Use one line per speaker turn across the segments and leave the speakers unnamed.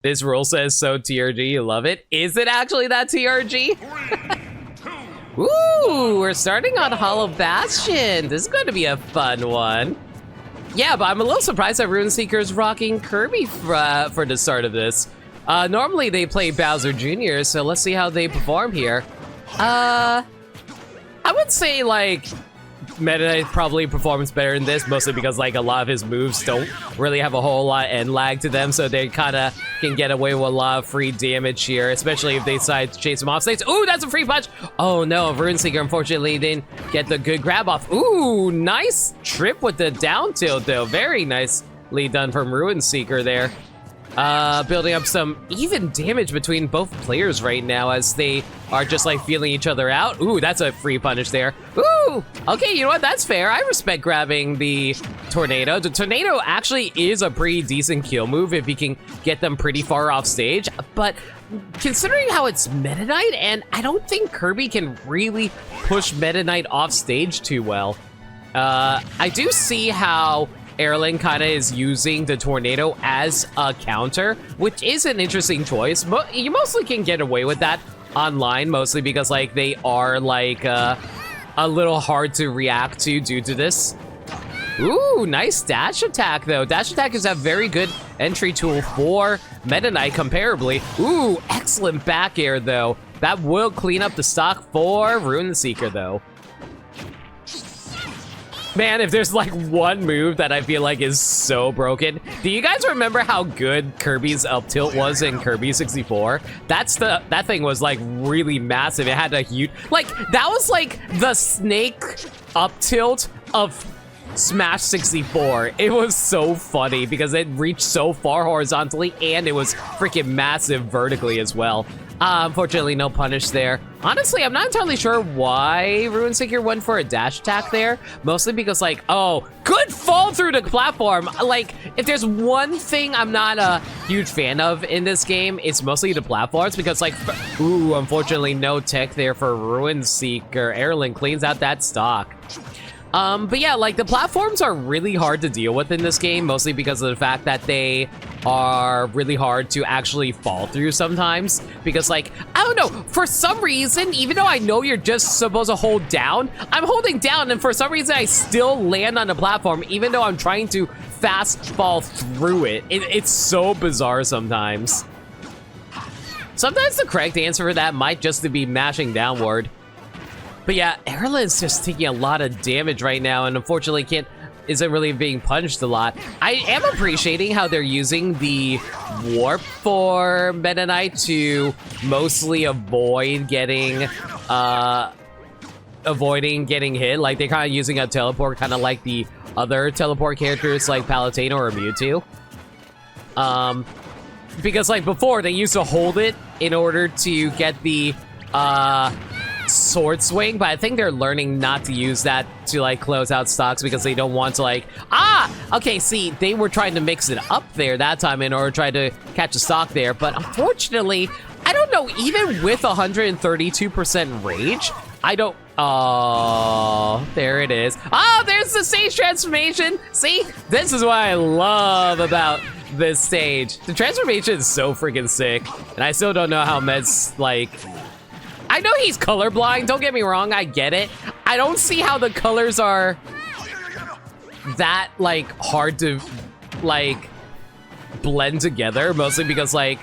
This rule says so TRG, you love it. Is it actually that TRG? Ooh, we're starting on Hollow Bastion. This is going to be a fun one. Yeah, but I'm a little surprised that Ruinseeker's rocking Kirby for the start of this. Normally they play Bowser Jr., so let's see how they perform here. I would say, like, Meta Knight probably performs better in this, mostly because, like, a lot of his moves don't really have a whole lot and lag to them, so they kind of can get away with a lot of free damage here, especially if they decide to chase him off stage. Ooh, that's a free punch! Oh no, Ruinseeker unfortunately didn't get the good grab off. Ooh, nice trip with the down tilt, though. Very nicely done from Ruinseeker there. Building up some even damage between both players right now as they are just like feeling each other out. Ooh, that's a free punish there. Ooh, okay, you know what? That's fair. I respect grabbing the tornado. The tornado actually is a pretty decent kill move if you can get them pretty far off stage. But considering how it's Meta Knight, and I don't think Kirby can really push Meta Knight off stage too well. I do see how Erealyn kind of is using the tornado as a counter, which is an interesting choice. You mostly can get away with that online, mostly because like they are like a little hard to react to due to this. Ooh, nice dash attack though. Dash attack is a very good entry tool for Meta Knight comparably. Ooh, excellent back air though. That will clean up the stock for Ruinseeker though. Man, if there's like one move that I feel like is so broken. Do you guys remember how good Kirby's up tilt was in Kirby 64? That thing was like really massive. It had a huge, like, that was like the snake up tilt of Smash 64. It was so funny because it reached so far horizontally and it was freaking massive vertically as well. Unfortunately, no punish there. Honestly, I'm not entirely sure why Ruinseeker went for a dash attack there. Mostly because, like, oh, good fall through the platform. Like, if there's one thing I'm not a huge fan of in this game, it's mostly the platforms. Because, like, ooh, unfortunately, no tech there for Ruinseeker. Erealyn cleans out that stock. But yeah, like, the platforms are really hard to deal with in this game, mostly because of the fact that they are really hard to actually fall through sometimes. Because, like, I don't know, for some reason, even though I know you're just supposed to hold down, I'm holding down, and for some reason, I still land on the platform, even though I'm trying to fast fall through it. It's so bizarre sometimes. Sometimes the correct answer for that might just be mashing downward. But yeah, Erealyn's just taking a lot of damage right now, and unfortunately isn't really being punished a lot. I am appreciating how they're using the warp for Meta Knight to mostly avoid getting hit. Like, they're kind of using a teleport, kind of like the other teleport characters like Palutena or Mewtwo. Because like before, they used to hold it in order to get the sword swing, but I think they're learning not to use that to like close out stocks because they don't want to like, okay, see, they were trying to mix it up there that time in order to try to catch a stock there, but unfortunately, I don't know, even with 132% rage, I don't, oh, there it is. Oh, there's the stage transformation. See, this is what I love about this stage. The transformation is so freaking sick, and I still don't know how Med's like, I know he's colorblind, don't get me wrong, I get it. I don't see how the colors are that, like, hard to, like, blend together, mostly because, like,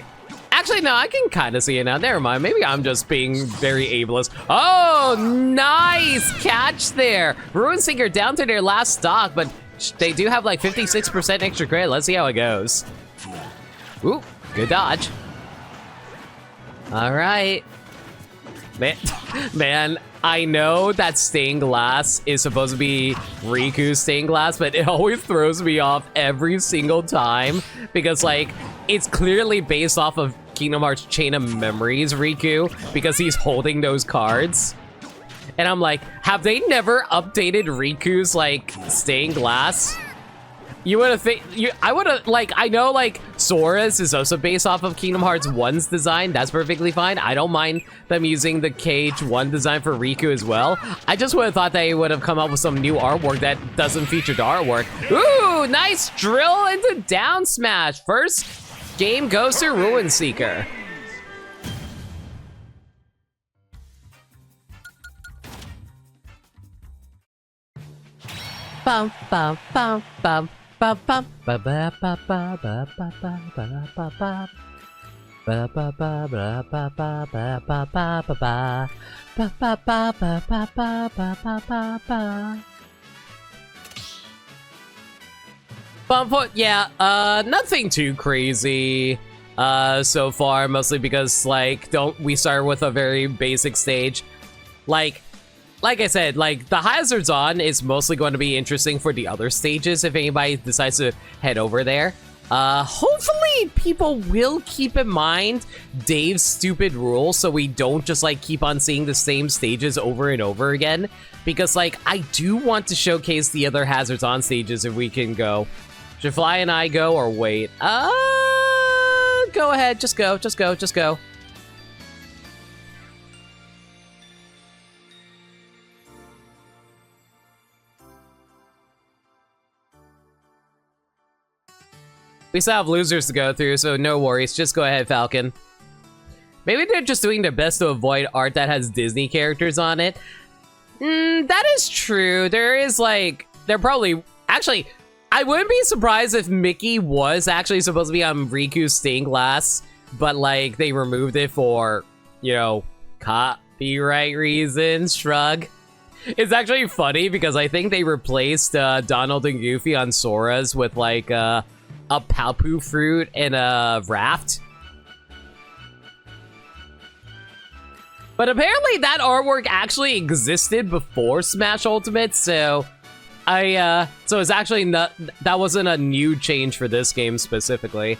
actually, no, I can kind of see it now. Never mind, maybe I'm just being very ableist. Oh, nice catch there. Ruinseeker down to their last stock, but they do have, like, 56% extra credit. Let's see how it goes. Ooh, good dodge. All right. Man, I know that stained glass is supposed to be Riku's stained glass, but it always throws me off every single time because, like, it's clearly based off of Kingdom Hearts Chain of Memories Riku because he's holding those cards. And I'm like, have they never updated Riku's, like, stained glass? You would have I would have, like, I know, like, Sora's is also based off of Kingdom Hearts 1's design. That's perfectly fine. I don't mind them using the KH1 design for Riku as well. I just would have thought they would have come up with some new artwork that doesn't feature the artwork. Ooh, nice drill into down smash. First game goes to Ruinseeker. Bum bum bum bum bum bum ba ba ba ba ba ba ba ba ba ba. Ba ba ba ba ba ba ba ba ba ba ba ba ba ba ba ba ba ba ba. Bumfoot, yeah, nothing too crazy so far, mostly because, like, we start with a very basic stage. Like I said, like, the Hazards On is mostly going to be interesting for the other stages if anybody decides to head over there. Hopefully people will keep in mind Dave's stupid rule so we don't just, like, keep on seeing the same stages over and over again. Because, like, I do want to showcase the other Hazards On stages if we can go. Should Fly and I go or wait? Go ahead, just go. We still have losers to go through, so no worries. Just go ahead, Falcon. Maybe they're just doing their best to avoid art that has Disney characters on it. That is true. There is, like, they're probably... Actually, I wouldn't be surprised if Mickey was actually supposed to be on Riku's stained glass, but, like, they removed it for, you know, copyright reasons. Shrug. It's actually funny because I think they replaced Donald and Goofy on Sora's with, like, a Palpu fruit and a raft. But apparently that artwork actually existed before Smash Ultimate, so so it's actually not, that wasn't a new change for this game specifically.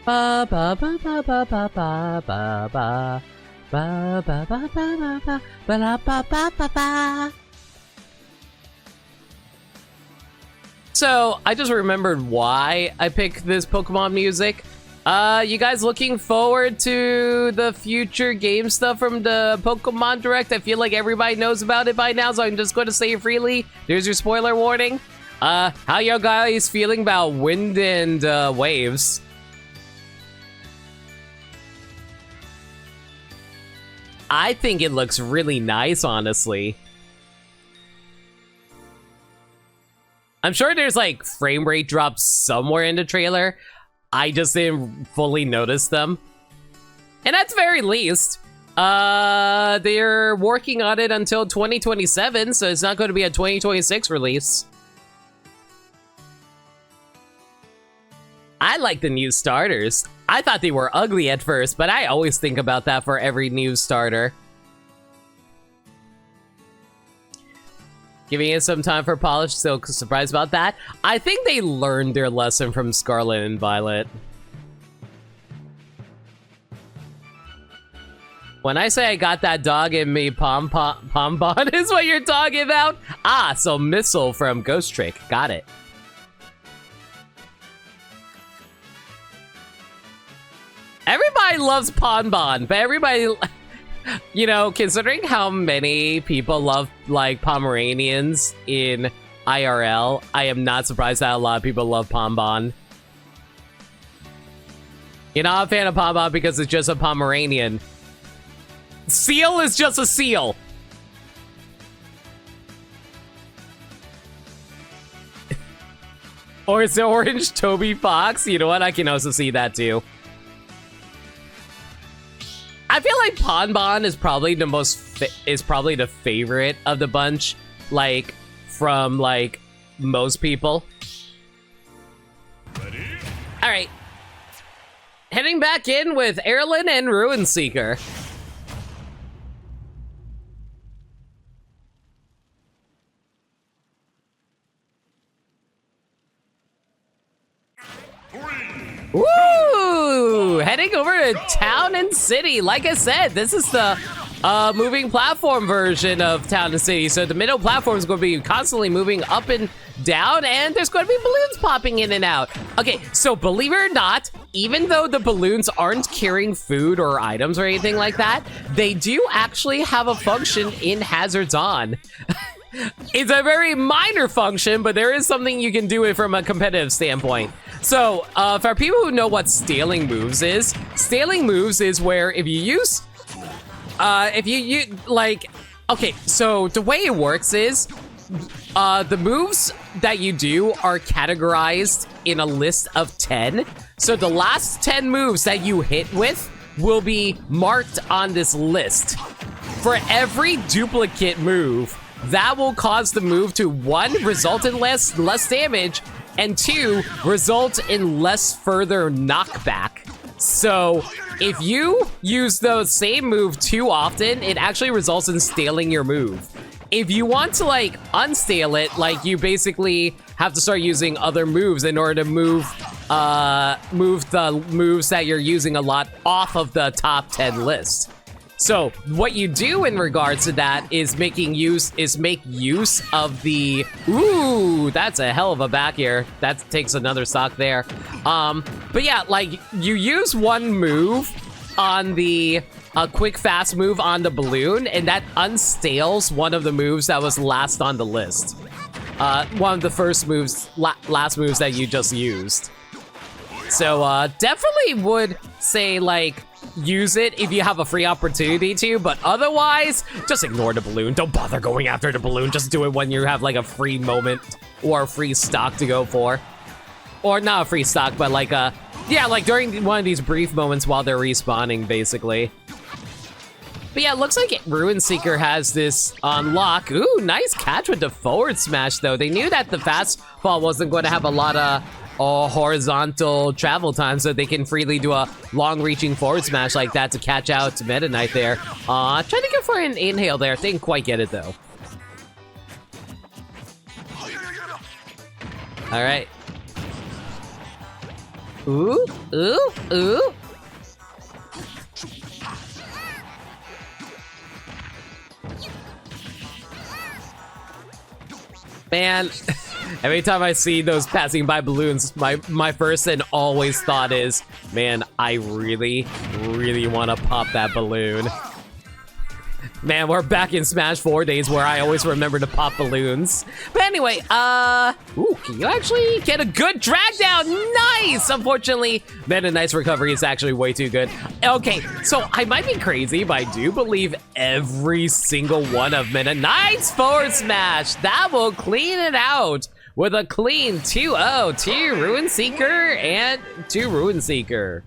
Ba ba ba ba ba ba ba ba ba ba ba ba ba ba ba ba ba ba. So, I just remembered why I picked this Pokemon music. You guys looking forward to the future game stuff from the Pokemon Direct? I feel like everybody knows about it by now, so I'm just going to say it freely. There's your spoiler warning. How y'all guys feeling about Wind and Waves? I think it looks really nice, honestly. I'm sure there's, like, frame rate drops somewhere in the trailer. I just didn't fully notice them. And at the very least, they're working on it until 2027, so it's not going to be a 2026 release. I like the new starters. I thought they were ugly at first, but I always think about that for every new starter. Giving it some time for polish, still surprised about that. I think they learned their lesson from Scarlet and Violet. When I say I got that dog in me, Pom-Bon is what you're talking about? Ah, so Missile from Ghost Trick. Got it. Everybody loves Pom-Bon, but everybody... You know, considering how many people love, like, Pomeranians in IRL, I am not surprised that a lot of people love Pom-Bon. You're not a fan of Pom-Bon because it's just a Pomeranian. Seal is just a seal. Or is it Orange Toby Fox? You know what? I can also see that too. I feel like Pom-Bon is probably the the favorite of the bunch, like, from, like, most people. All right. Heading back in with Erealyn and Ruinseeker. Woo! Heading over to Town and City. Like I said, this is the moving platform version of Town and City. So the middle platform is going to be constantly moving up and down, and there's going to be balloons popping in and out. Okay, so believe it or not, even though the balloons aren't carrying food or items or anything like that, they do actually have a function in Hazards On. It's a very minor function, but there is something you can do it from a competitive standpoint. So, for people who know what scaling moves is where if you use, like, okay, so the way it works is, the moves that you do are categorized in a list of 10. So the last 10 moves that you hit with will be marked on this list. For every duplicate move, that will cause the move to 1, result in less damage, and 2, result in less further knockback. So if you use the same move too often, it actually results in staling your move. If you want to like unstale it, like you basically have to start using other moves in order to move the moves that you're using a lot off of the top 10 list. So what you do in regards to that is make use of the, ooh, that's a hell of a back air. That takes another stock there. But yeah, like you use one move on the quick fast move on the balloon, and that unstales one of the moves that was last on the list. One of the first moves, last moves that you just used. So definitely would say like use it if you have a free opportunity to, but otherwise just ignore the balloon. Don't bother going after the balloon. Just do it when you have like a free moment or a free stock to go for. Or not a free stock, but like yeah, like during one of these brief moments while they're respawning, basically. But yeah, it looks like Ruinseeker has this on lock. Ooh, nice catch with the forward smash, though. They knew that the fastball wasn't going to have a lot of horizontal travel time, so they can freely do a long-reaching forward smash like that to catch out Meta Knight there. Trying to go for an inhale there. Didn't quite get it, though. All right. Ooh, ooh, ooh. Man, every time I see those passing by balloons, my first and always thought is, man, I really, really want to pop that balloon. Man, we're back in Smash 4 days where I always remember to pop balloons. But anyway, ooh, can you actually get a good drag down? Nice! Unfortunately, Meta Knight's recovery is actually way too good. Okay, so I might be crazy, but I do believe every single one of Meta Knight's forward smash, that will clean it out with a clean 2-0 to Ruinseeker and to Ruinseeker.